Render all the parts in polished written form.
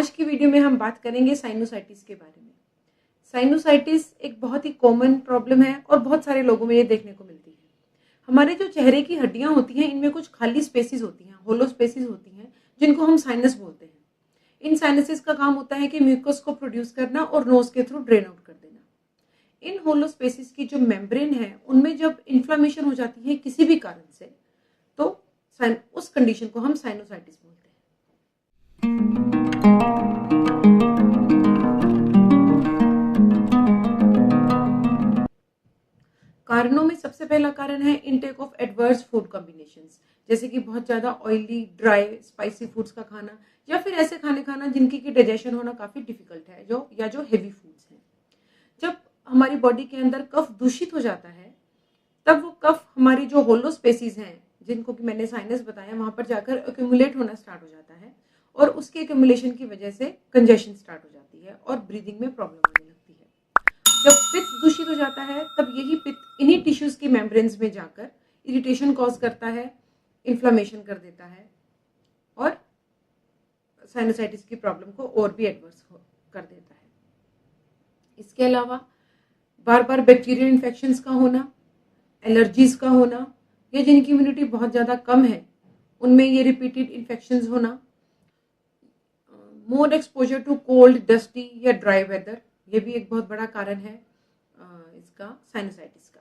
आज की वीडियो में हम बात करेंगे साइनोसाइटिस के बारे में। साइनोसाइटिस एक बहुत ही कॉमन प्रॉब्लम है और बहुत सारे लोगों में ये देखने को मिलती है। हमारे जो चेहरे की हड्डियां होती हैं, इनमें कुछ खाली स्पेसिस होती हैं, होलो स्पेसिस होती हैं, जिनको हम साइनस बोलते हैं। इन साइनसेस का काम होता है कि म्यूकस को प्रोड्यूस करना और नोज के थ्रू ड्रेन आउट कर देना। इन होलो स्पेसिस की जो मेम्ब्रेन है, उनमें जब इन्फ्लामेशन हो जाती है किसी भी कारण से, तो उस कंडीशन को हम साइनोसाइटिस बोलते हैं। कारणों में सबसे पहला कारण है intake of adverse food combinations, जैसे कि बहुत ज़्यादा ऑयली, ड्राई, स्पाइसी फूड्स का खाना, या फिर ऐसे खाने खाना जिनकी की डाइजेशन होना काफ़ी डिफिकल्ट है, जो हेवी फूड्स हैं। जब हमारी बॉडी के अंदर कफ दूषित हो जाता है, तब वो कफ हमारी जो होलो स्पेसिस हैं, जिनको कि मैंने साइनस बताया, वहाँ पर जाकर एक्यूमुलेट होना स्टार्ट हो जाता है और उसके एक्यूमुलेशन की वजह से कंजेशन स्टार्ट हो जाती है और ब्रीदिंग में प्रॉब्लम होने लगती है। जब पित्त दूषित हो जाता है, तब यही पित्त इन्हीं टिश्यूज की मेम्ब्रेन्स में जाकर इरिटेशन कॉज करता है, इन्फ्लामेशन कर देता है और साइनोसाइटिस की प्रॉब्लम को और भी एडवर्स कर देता है। इसके अलावा बार बार बैक्टीरियल इन्फेक्शंस का होना, एलर्जीज का होना, या जिनकी इम्यूनिटी बहुत ज़्यादा कम है उनमें ये रिपीटेड इन्फेक्शंस होना, more exposure to cold, dusty या ड्राई वेदर, ये भी एक बहुत बड़ा कारण है इसका, साइनोसाइटिस का।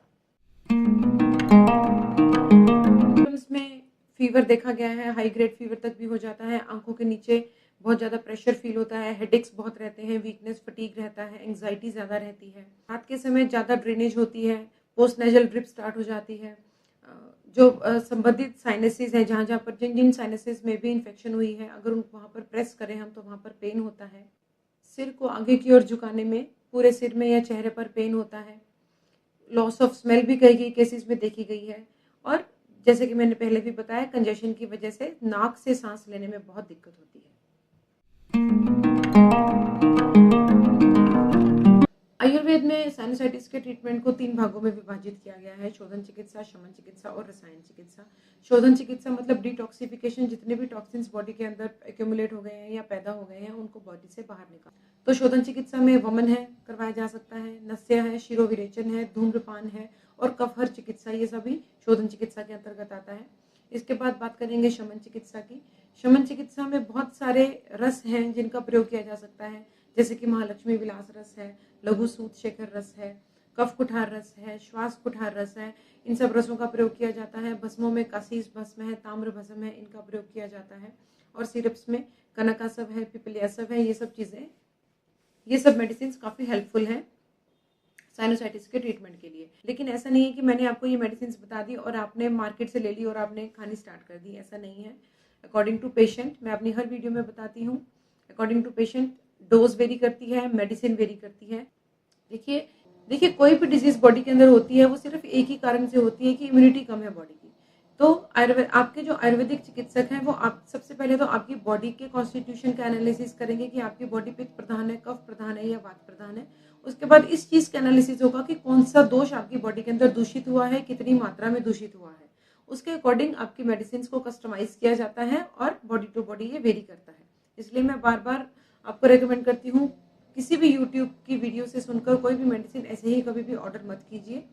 में फीवर देखा गया है, हाई ग्रेड फीवर तक भी हो जाता है, आंखों के नीचे बहुत ज़्यादा प्रेशर फील होता है, हेडेक्स बहुत रहते हैं, वीकनेस, फटीग रहता है, एंग्जाइटी ज़्यादा रहती है, रात के समय ज़्यादा ड्रेनेज होती है, पोस्ट नेजल ड्रिप स्टार्ट हो जाती है। जो संबंधित साइनसेस हैं, जहाँ जहाँ पर जिन जिन साइनसेस में भी इन्फेक्शन हुई है, अगर उन वहाँ पर प्रेस करें हम तो वहाँ पर पेन होता है। सिर को आगे की ओर झुकाने में पूरे सिर में या चेहरे पर पेन होता है। लॉस ऑफ स्मेल भी कई केसेस में देखी गई है और जैसे कि मैंने पहले भी बताया, कंजेशन की वजह से नाक से सांस लेने में बहुत दिक्कत होती है। आयुर्वेद में साइनोसाइटिस के ट्रीटमेंट को 3 भागों में विभाजित किया गया है: शोधन चिकित्सा, शमन चिकित्सा और रसायन चिकित्सा। शोधन चिकित्सा मतलब डिटॉक्सिफिकेशन, जितने भी टॉक्सिन्स बॉडी के अंदर एक्यूमुलेट हो गए हैं या पैदा हो गए हैं, उनको बॉडी से बाहर निकाल। तो शोधन चिकित्सा में वमन है, करवाया जा सकता है, नस्य है, शिरोविरेचन है, धूम्रपान है और कफहर चिकित्सा, ये सभी शोधन चिकित्सा के अंतर्गत आता है। इसके बाद बात करेंगे शमन चिकित्सा की। शमन चिकित्सा में बहुत सारे रस हैं जिनका प्रयोग किया जा सकता है, जैसे कि महालक्ष्मी विलास रस है, लघु सूत शेखर रस है, कफ कुठार रस है, श्वास कुठार रस है। इन सब रसों का प्रयोग किया जाता है। भस्मों में कासीस भस्म है, ताम्र भस्म है, इनका प्रयोग किया जाता है। और सिरप्स में कनकासव है, पिपलियासव है, ये सब मेडिसिन काफ़ी हेल्पफुल हैं साइनोसाइटिस के ट्रीटमेंट के लिए। लेकिन ऐसा नहीं है कि मैंने आपको ये मेडिसिन बता दी और आपने मार्केट से ले ली और आपने खानी स्टार्ट कर दी, ऐसा नहीं है। अकॉर्डिंग टू पेशेंट, मैं अपनी हर वीडियो में बताती हूँ, according to patient dose vary करती है, मेडिसिन वेरी करती है। देखिए कोई भी डिजीज बॉडी के अंदर होती है, वो सिर्फ एक ही कारण से होती है कि इम्यूनिटी कम है बॉडी की। तो आपके जो आयुर्वेदिक चिकित्सक हैं, वो आप सबसे पहले तो आपकी बॉडी के कॉन्स्टिट्यूशन का एनालिसिस करेंगे कि आपकी बॉडी पित्त प्रधान है, कफ प्रधान है या वात प्रधान है। उसके बाद इस चीज का एनालिसिस होगा कि कौन सा दोष आपकी बॉडी के अंदर दूषित हुआ है, कितनी मात्रा में दूषित हुआ है। उसके अकॉर्डिंग आपकी मेडिसिन को कस्टमाइज किया जाता है और बॉडी टू बॉडी ये वेरी करता है। इसलिए मैं बार बार आपको रेकमेंड करती हूँ, किसी भी यूट्यूब की वीडियो से सुनकर कोई भी मेडिसिन ऐसे ही कभी भी ऑर्डर मत कीजिए।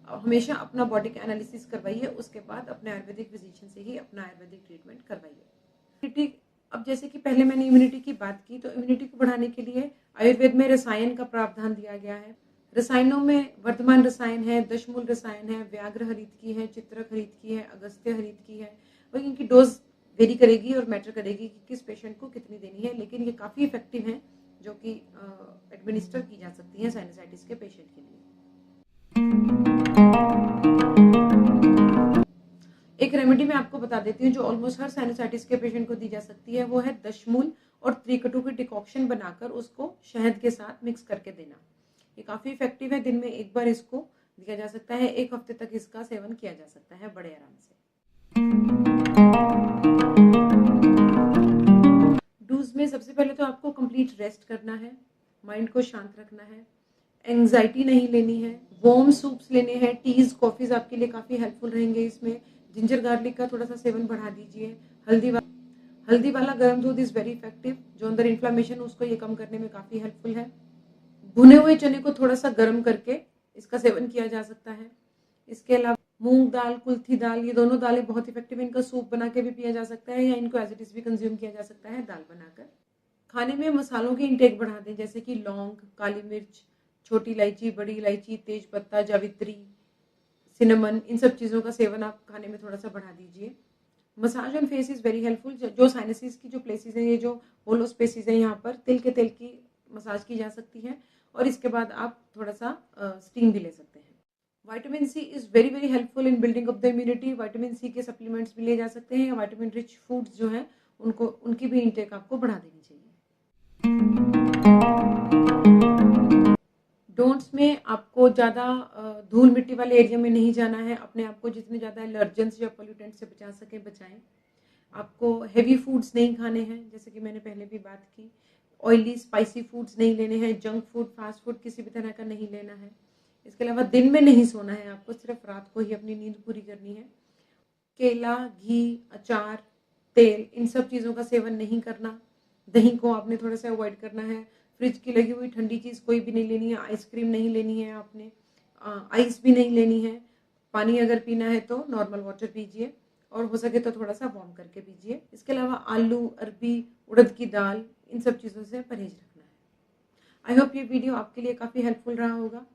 हमेशा अपना बॉडी का एनालिसिस करवाइए, उसके बाद अपने आयुर्वेदिक फिजिशियन से ही अपना आयुर्वेदिक ट्रीटमेंट करवाइए। अब जैसे कि पहले मैंने इम्यूनिटी की बात की, तो इम्यूनिटी को बढ़ाने के लिए आयुर्वेद में रसायन का प्रावधान दिया गया है। रसायनों में वर्धमान रसायन है, दशमूल रसायन है, व्याघ्र हरित की है, चित्रक हरित की है, अगस्त्य हरित की है। वही इनकी डोज वेरी करेगी और मैटर करेगी कि किस पेशेंट को कितनी देनी है, लेकिन ये काफ़ी इफेक्टिव हैं, जो कि एडमिनिस्टर की जा सकती हैं साइनोसाइटिस के पेशेंट के लिए। एक रेमेडी मैं आपको बता देती हूँ जो ऑलमोस्ट हर साइनोसाइटिस के पेशेंट को दी जा सकती है, वो है दशमूल और त्रिकटु की डिकॉक्शन बनाकर उसको शहद के साथ मिक्स करके देना। ये काफ़ी इफेक्टिव है, दिन में एक बार इसको दिया जा सकता है, 1 हफ्ते तक इसका सेवन किया जा सकता है बड़े आराम से। डूज में सबसे पहले तो आपको कंप्लीट रेस्ट करना है, माइंड को शांत रखना है, एंग्जाइटी नहीं लेनी है, वार्म सूप्स लेने हैं, टीज, कॉफीज आपके लिए काफ़ी हेल्पफुल रहेंगे। इसमें जिंजर गार्लिक का थोड़ा सा सेवन बढ़ा दीजिए, हल्दी वाला गर्म दूध इज़ वेरी इफेक्टिव, जो अंदर इन्फ्लामेशन उसको ये कम करने में काफ़ी हेल्पफुल है। भुने हुए चने को थोड़ा सा गर्म करके इसका सेवन किया जा सकता है। इसके अलावा मूंग दाल, कुल्थी दाल, ये दोनों दालें बहुत इफेक्टिव, इनका सूप बना के भी पिया जा सकता है या इनको एज इट इज़ भी कंज्यूम किया जा सकता है दाल बनाकर। खाने में मसालों की इंटेक बढ़ा दें, जैसे कि लौंग, काली मिर्च, छोटी इलायची, बड़ी इलायची, तेज पत्ता, जावित्री, सिनेमन, इन सब चीज़ों का सेवन आप खाने में थोड़ा सा बढ़ा दीजिए। Massage on face is very helpful. जो साइनसिस की जो प्लेसेस हैं, ये जो होलो स्पेसेस हैं, यहाँ पर तिल के तेल की मसाज की जा सकती है और इसके बाद आप थोड़ा सा स्टीम भी ले सकते हैं। Vitamin C is very very helpful in building up the immunity. Vitamin C के सप्लीमेंट्स भी ले जा सकते हैं या विटामिन रिच फूड्स जो हैं उनकी भी इंटेक आपको बढ़ा देनी चाहिए। डोंट्स में आपको ज़्यादा धूल मिट्टी वाले एरिया में नहीं जाना है। अपने आप को जितने ज़्यादा एलर्जेंस या पोल्यूटेंट से बचा सकें बचाएं। आपको हेवी फूड्स नहीं खाने हैं, जैसे कि मैंने पहले भी बात की। ऑयली स्पाइसी फूड्स नहीं लेने हैं। जंक फूड, फास्ट फूड किसी भी तरह का नहीं लेना है। इसके अलावा दिन में नहीं सोना है आपको, सिर्फ रात को ही अपनी नींद पूरी करनी है। केला, घी, अचार, तेल, इन सब चीज़ों का सेवन नहीं करना। दही को आपने थोड़ा सा अवॉइड करना है। फ्रिज की लगी हुई ठंडी चीज़ कोई भी नहीं लेनी है। आइसक्रीम नहीं लेनी है आपने, आइस भी नहीं लेनी है। पानी अगर पीना है तो नॉर्मल वाटर पीजिए और हो सके तो थोड़ा सा वार्म करके पीजिए। इसके अलावा आलू, अरबी, उड़द की दाल, इन सब चीज़ों से परहेज रखना है। आई होप ये वीडियो आपके लिए काफ़ी हेल्पफुल रहा होगा।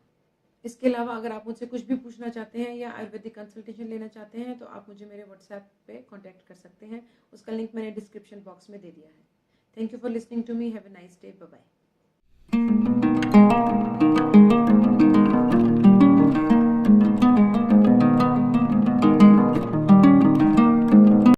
इसके अलावा अगर आप मुझसे कुछ भी पूछना चाहते हैं या आयुर्वेदिक कंसल्टेशन लेना चाहते हैं तो आप मुझे मेरे व्हाट्सएप पे कांटेक्ट कर सकते हैं। उसका लिंक मैंने डिस्क्रिप्शन बॉक्स में दे दिया है। Thank you for listening to me. Have a nice day. Bye bye.